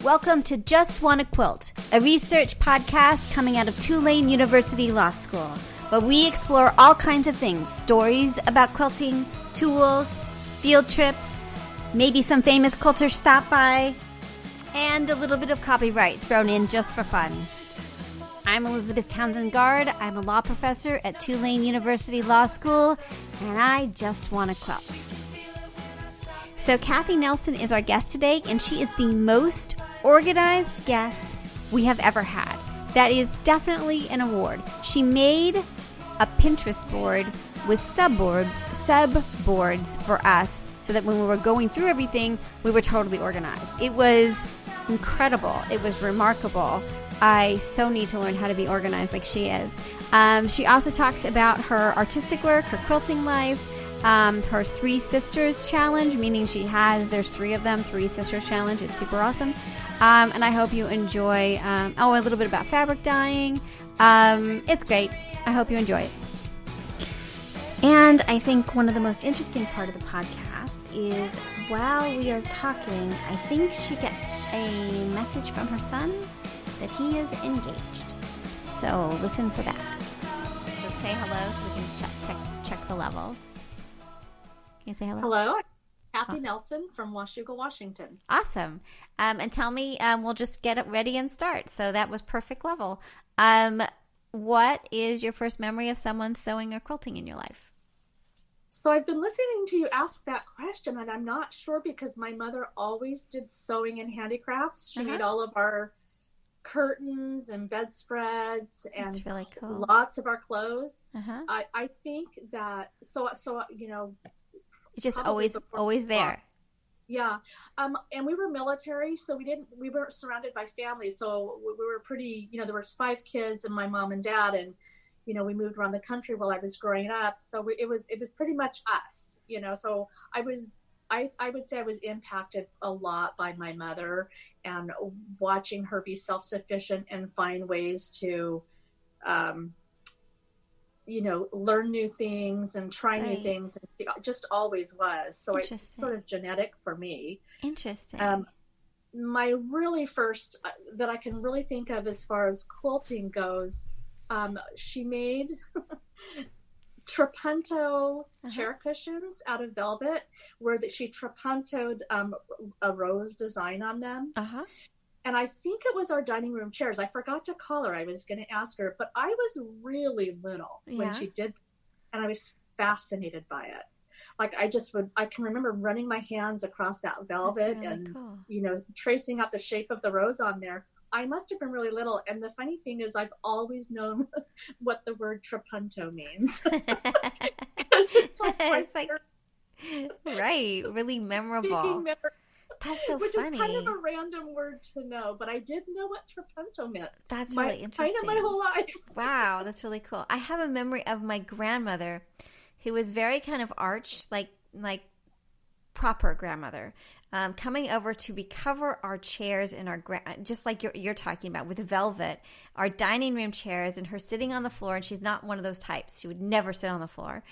Welcome to Just Wanna Quilt, a research podcast coming out of Tulane University Law School, where we explore all kinds of things, stories about quilting, tools, field trips, maybe some famous quilters stop by, and a little bit of copyright thrown in just for fun. I'm Elizabeth Townsend Guard. I'm a law professor at Tulane University Law School, and I just wanna quilt. So Kathee Nelson is our guest today, and she is the most organized guest we have ever had. That is definitely an award. She made a Pinterest board with subboards for us so that when we were going through everything, we were totally organized. It was incredible. It was remarkable. I so need to learn how to be organized like she is. She also talks about her artistic work, her quilting life, her Three Sisters Challenge, meaning there's three of them, Three Sisters Challenge. It's super awesome. And I hope you enjoy, a little bit about fabric dyeing. It's great. I hope you enjoy it. And I think one of the most interesting part of the podcast is while we are talking, I think she gets a message from her son that he is engaged. So listen for that. So say hello so we can check the levels. Can you say hello? Hello, Kathee Nelson from Washougal, Washington. Awesome. And tell me, we'll just get it ready and start. So that was perfect level. What is your first memory of someone sewing or quilting in your life? So I've been listening to you ask that question, and I'm not sure because my mother always did sewing and handicrafts. She made all of our curtains and bedspreads and That's really cool. Lots of our clothes. I think that, so you know, it's just always there. Yeah. And we were military, so we weren't surrounded by family. So we were pretty, there was 5 kids and my mom and dad, and, we moved around the country while I was growing up. So it was pretty much us, so I would say I was impacted a lot by my mother and watching her be self-sufficient and find ways to, learn new things and try new things. And she just always was. So it's sort of genetic for me. Interesting. My really first that I can really think of as far as quilting goes, she made trapunto chair cushions out of velvet where she trapuntoed a rose design on them. And I think it was our dining room chairs. I forgot to call her. I was going to ask her, but I was really little when she did, and I was fascinated by it. Like I can remember running my hands across that velvet and, tracing out the shape of the rose on there. I must have been really little. And the funny thing is I've always known what the word trapunto means. It's really memorable. That's so Which funny. Which is kind of a random word to know, but I did know what trapunto meant. That's really interesting. Kind of my whole life. Wow, that's really cool. I have a memory of my grandmother, who was very kind of arch, like proper grandmother, coming over to recover our chairs in our just like you're talking about with velvet, our dining room chairs, and her sitting on the floor. And she's not one of those types; she would never sit on the floor,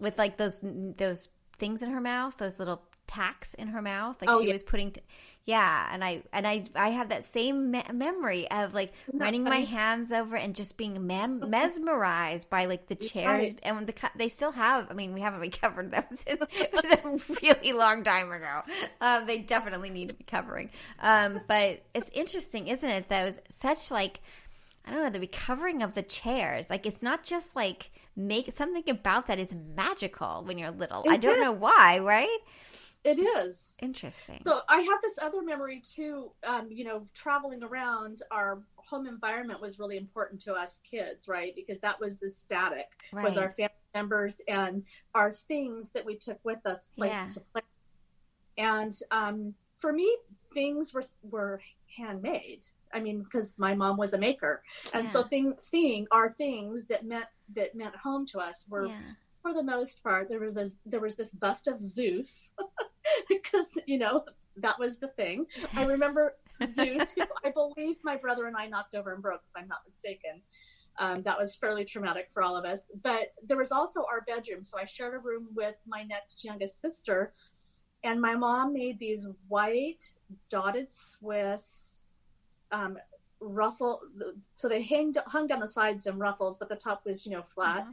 with like those things in her mouth, those little tacks in her mouth, like she was putting and I have that same memory of like running my hands over and just being mesmerized by like the chairs. And when they still have, we haven't recovered them since it was a really long time ago. They definitely need recovering, but it's interesting, isn't it? That was such like, I don't know, the recovering of the chairs. Like, it's not just like something about that is magical when you're little. I don't know why, right? It is. Interesting. So I have this other memory too, traveling around, our home environment was really important to us kids, right? Because that was the static, was our family members and our things that we took with us place to place. And for me, things were handmade. Because my mom was a maker. And so our things that meant home to us were, for the most part, there was this bust of Zeus because, that was the thing. I remember Zeus, who I believe my brother and I knocked over and broke, if I'm not mistaken. That was fairly traumatic for all of us. But there was also our bedroom. So I shared a room with my next youngest sister. And my mom made these white dotted Swiss ruffle. So they hung down the sides in ruffles, but the top was, flat.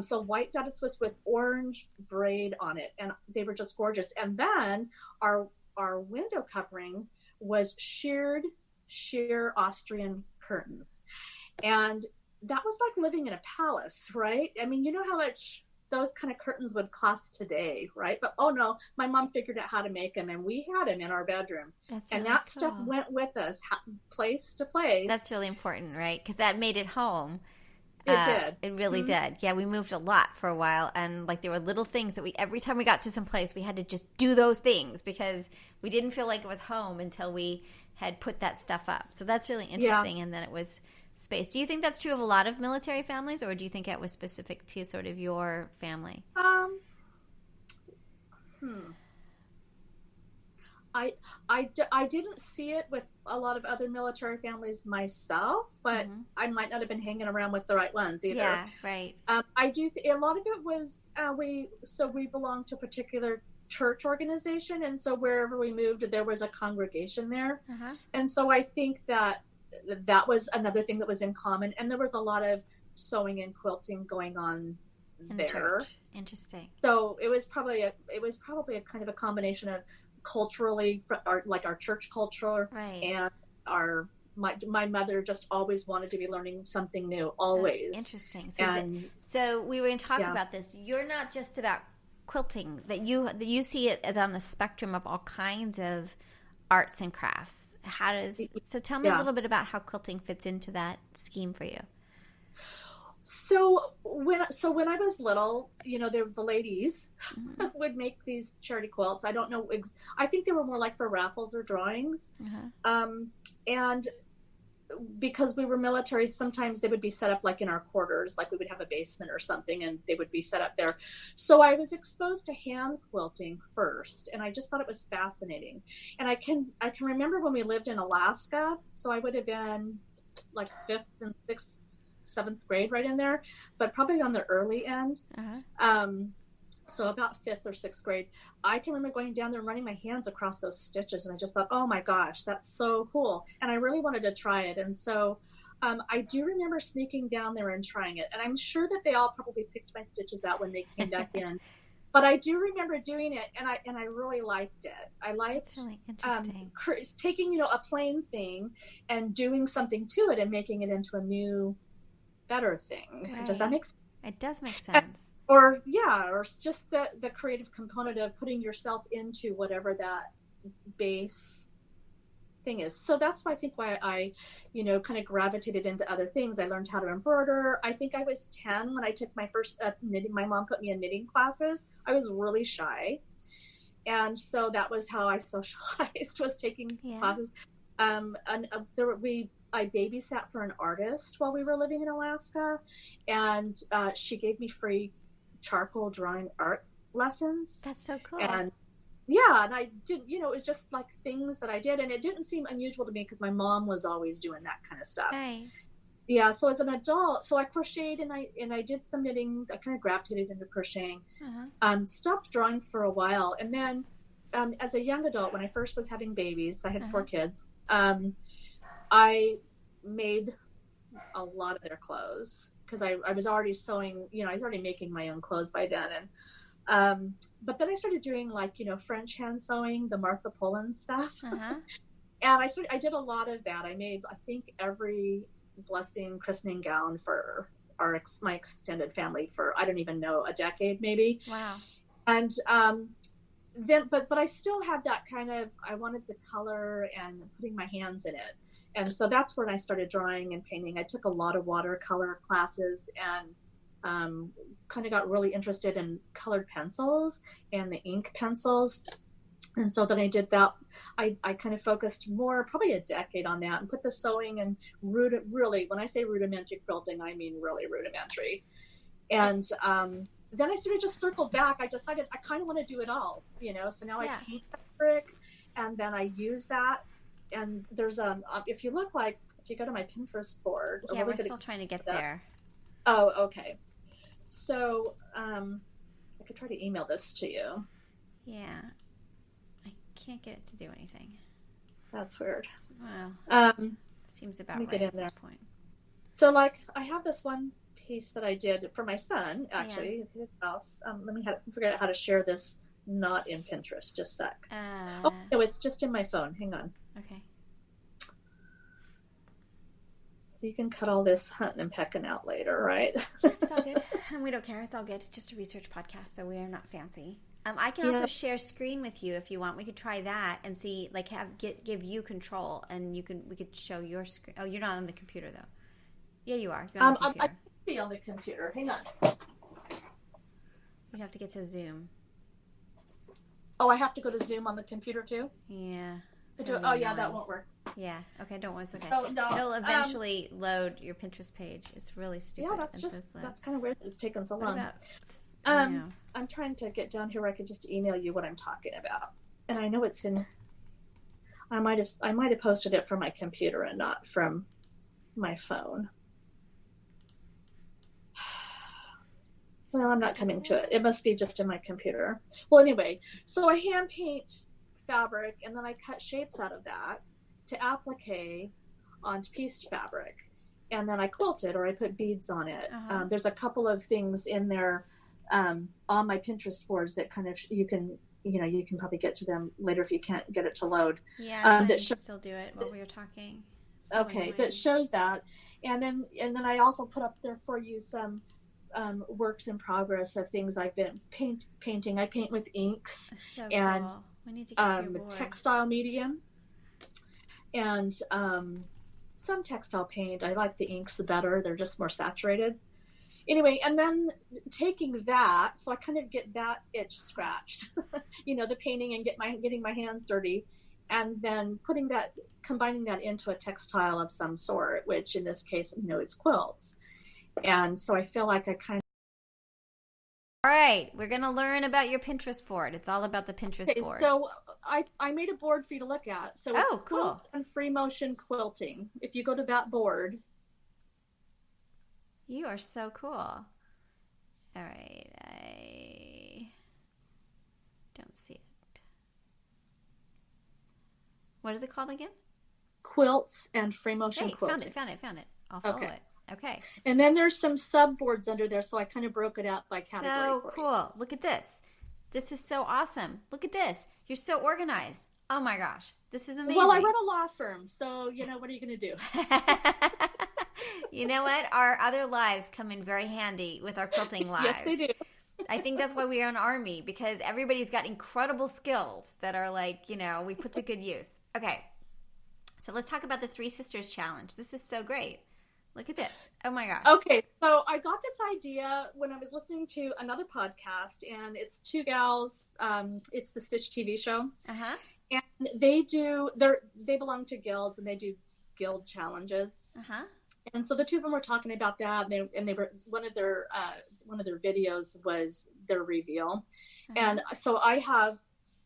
So white dotted Swiss with orange braid on it. And they were just gorgeous. And then our window covering was sheer Austrian curtains. And that was like living in a palace, right? I mean, you know how much those kind of curtains would cost today, right? But oh no, my mom figured out how to make them, and we had them in our bedroom. And that stuff went with us place to place. That's really important, right? Because that made it home. It did. It really did. Yeah, we moved a lot for a while, and like there were little things that every time we got to some place, we had to just do those things because we didn't feel like it was home until we had put that stuff up. So that's really interesting. And then it was space. Do you think that's true of a lot of military families, or do you think it was specific to sort of your family? I didn't see it with a lot of other military families myself, but I might not have been hanging around with the right ones either. Yeah, right. I do. A lot of it was we belonged to a particular church organization, and so wherever we moved, there was a congregation there, and so I think that was another thing that was in common, and there was a lot of sewing and quilting going on in there. Interesting. So it was probably a kind of a combination of culturally, our church culture, right, and my mother just always wanted to be learning something new, always. Interesting. So we were going to talk about this. You're not just about quilting; that you see it as on a spectrum of all kinds of arts and crafts. So tell me a little bit about how quilting fits into that scheme for you. So when I was little, the ladies would make these charity quilts. I don't know. I think they were more like for raffles or drawings. And because we were military, sometimes they would be set up like in our quarters, like we would have a basement or something, and they would be set up there. So I was exposed to hand quilting first, and I just thought it was fascinating. And I can remember when we lived in Alaska, so I would have been like 5th and 6th, 7th grade, right in there, but probably on the early end. So about 5th or 6th grade, I can remember going down there and running my hands across those stitches, and I just thought, oh my gosh, that's so cool, and I really wanted to try it. And so I do remember sneaking down there and trying it, and I'm sure that they all probably picked my stitches out when they came back in. But I do remember doing it, and I really liked it. I liked really taking a plain thing and doing something to it and making it into a new, better thing. Right. Does that make sense? It does make sense. Or just the creative component of putting yourself into whatever that base thing is. So that's why I kind of gravitated into other things. I learned how to embroider. I think I was 10 when I took my first knitting. My mom put me in knitting classes. I was really shy, and so that was how I socialized, was taking classes. I babysat for an artist while we were living in Alaska, and she gave me free charcoal drawing art lessons. That's so cool. And I did, it was just like things that I did, and it didn't seem unusual to me because my mom was always doing that kind of stuff. Right. Yeah. So as an adult, I crocheted and I did some knitting. I kind of gravitated into crocheting. Stopped drawing for a while, and then as a young adult, when I first was having babies, I had 4 kids. I made a lot of their clothes because I was already sewing. I was already making my own clothes by then, and but then I started doing French hand sewing, the Martha Pullen stuff, and I did a lot of that. I made, I think, every blessing christening gown for my extended family for, I don't even know, a decade maybe. Wow. And then, but I still had that kind of, I wanted the color and putting my hands in it. And so that's when I started drawing and painting. I took a lot of watercolor classes and kind of got really interested in colored pencils and the ink pencils. And so then I did that. I kind of focused more, probably a decade on that, and put the sewing and really, when I say rudimentary quilting, I mean really rudimentary. And then I sort of just circled back. I decided I kind of want to do it all, so now I paint fabric, and then I use that. And there's if you go to my Pinterest board. Yeah, we're still trying to get there. Oh, okay. So I could try to email this to you. Yeah. can't get it to do anything. That's weird. Well, seems about right at this point. So, like, I have this one piece that I did for my son, actually, his house. Let me figure out how to share this, not in Pinterest. Just a sec. Oh, no, it's just in my phone. Hang on. Okay. So you can cut all this hunting and pecking out later, right? It's all good. And we don't care. It's all good. It's just a research podcast, so we are not fancy. I can also share screen with you if you want. We could try that and see, like, give you control, and we could show your screen. Oh, you're not on the computer though. Yeah, you are. You're on the computer. I can be on the computer. Hang on. You have to get to Zoom. Oh, I have to go to Zoom on the computer too? Yeah. Yeah, that won't work. Yeah. Okay, don't worry. It's okay. So, no, it'll eventually load your Pinterest page. It's really stupid. Yeah, that's kind of weird. It's taken so long. I'm trying to get down here where I could just email you what I'm talking about. And I know it's in. I might have posted it from my computer and not from my phone. Well, I'm not coming to it. It must be just in my computer. Well, anyway, so I hand paint fabric, and then I cut shapes out of that to applique onto pieced fabric, and then I quilt it, or I put beads on it. There's a couple of things in there on my Pinterest boards that kind of you can probably get to them later if you can't get it to load. Yeah, that still do it while we were talking. So okay, annoying. That shows that, and then I also put up there for you some works in progress of things I've been painting. I paint with inks and cool. We need to get to your board. Textile medium and some textile paint. I like the inks the better. They're just more saturated. Anyway, and then taking that, so I kind of get that itch scratched, the painting and getting my hands dirty, and then combining that into a textile of some sort, which in this case, it's quilts. And so I feel like I kind of. All right, we're going to learn about your Pinterest board. It's all about the Pinterest board. So I made a board for you to look at. So it's cool. Quilts and Free Motion Quilting. If you go to that board. You are so cool. All right, I don't see it. What is it called again? Quilts and Free Motion Quilting. Found it. I'll follow it. Okay. And then there's some subboards under there, so I kind of broke it up by category. So cool. Look at this. This is so awesome. Look at this. You're so organized. Oh my gosh. This is amazing. Well, I run a law firm, so, what are you going to do? You know what? Our other lives come in very handy with our quilting lives. Yes, they do. I think that's why we are an army, because everybody's got incredible skills that are like, we put to good use. Okay. So let's talk about the Three Sisters Challenge. This is so great. Look at this. Oh my gosh. Okay, so I got this idea when I was listening to another podcast, and it's two gals. It's the Stitch TV show. And they belong to guilds, and they do guild challenges. And so the two of them were talking about that, and they were one of their videos was their reveal. And so I have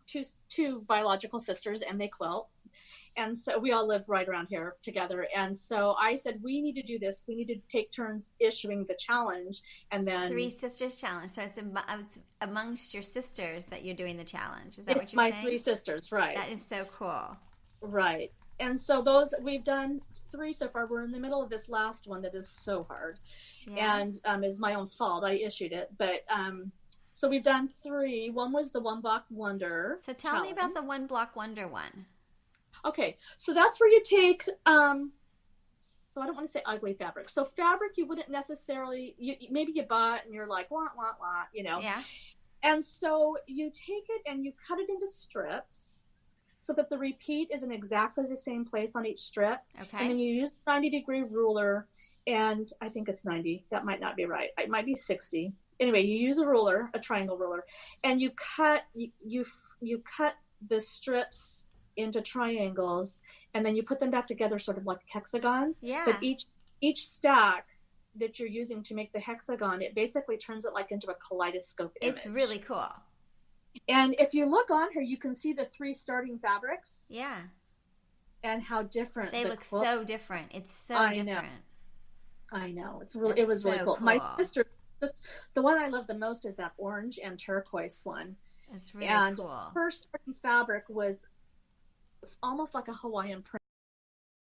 two biological sisters, and they quilt. And so we all live right around here together. And so I said, we need to do this. We need to take turns issuing the challenge. And then Three Sisters Challenge. So it's amongst your sisters that you're doing the challenge. Is that what you're saying? My three sisters, right. That is so cool. Right. And so we've done 3 so far. We're in the middle of this last one that is so hard. Yeah. And is my own fault. I issued it. But so we've done 3. One was the One Block Wonder. So tell me about the One Block Wonder one. Okay, so that's where you take, so I don't want to say ugly fabric. So fabric you wouldn't necessarily, maybe you bought and you're like, wah. Yeah. And so you take it and you cut it into strips so that the repeat is in exactly the same place on each strip. Okay. And then you use a 90-degree ruler, and I think it's 90. That might not be right. It might be 60. Anyway, you use a ruler, a triangle ruler, and you cut the strips into triangles, and then you put them back together sort of like hexagons. Yeah. But each stack that you're using to make the hexagon, it basically turns it like into a kaleidoscope image. It's really cool. And if you look on here, you can see the 3 starting fabrics. Yeah. And how different they look so different. It's so different. I know. It was really cool. My sister, just the one I love the most is that orange and turquoise one. It's really and cool. her starting fabric was almost like a Hawaiian print